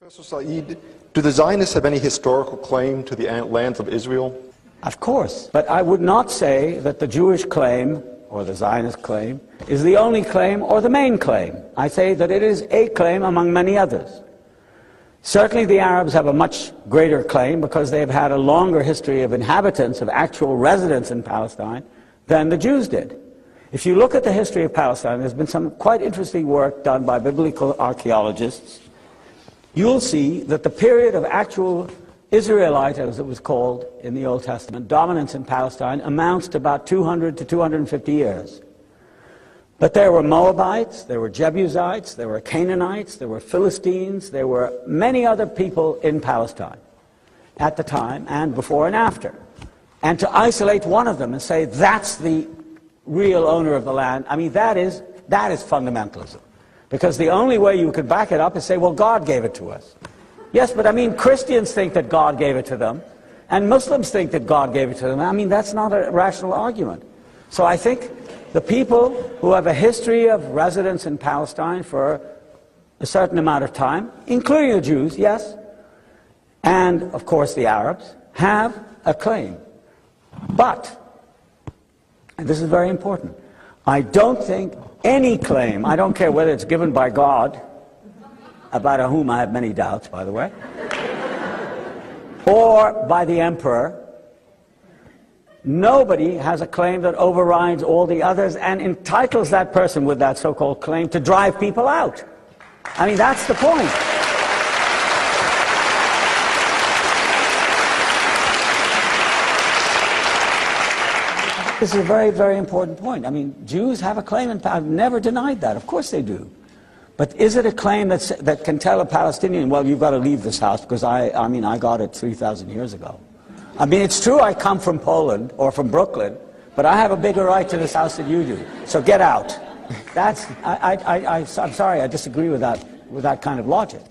Professor Said, do the Zionists have any historical claim to the lands of Israel? Of course, but I would not say that the Jewish claim, or the Zionist claim, is the only claim or the main claim. I say that it is a claim among many others. Certainly the Arabs have a much greater claim because they've had a longer history of inhabitants, of actual residents in Palestine, than the Jews did. If you look at the history of Palestine, there's been some quite interesting work done by biblical archaeologists. You'll see that the period of actual Israelite, as it was called in the Old Testament, dominance in Palestine amounts to about 200 to 250 years. But there were Moabites, there were Jebusites, there were Canaanites, there were Philistines, there were many other people in Palestine at the time and before and after. And to isolate one of them and say that's the real owner of the land, I mean, that is fundamentalism. Because the only way you could back it up is say, well, God gave it to us. Yes, but I mean, Christians think that God gave it to them, and Muslims think that God gave it to them. I mean, that's not a rational argument. So I think the people who have a history of residence in Palestine for a certain amount of time, including the Jews, yes, and of course the Arabs, have a claim. But, and this is very important, I don't think any claim, I don't care whether it's given by God, about whom I have many doubts, by the way, or by the emperor, nobody has a claim that overrides all the others and entitles that person with that so-called claim to drive people out. I mean, that's the point. This is a very, very important point. I mean, Jews have a claim, and I've never denied that. Of course they do. But is it a claim that can tell a Palestinian, well, you've got to leave this house because I mean, I got it 3,000 years ago. I mean, it's true I come from Poland or from Brooklyn, but I have a bigger right to this house than you do. So get out. I'm sorry, I disagree with that kind of logic.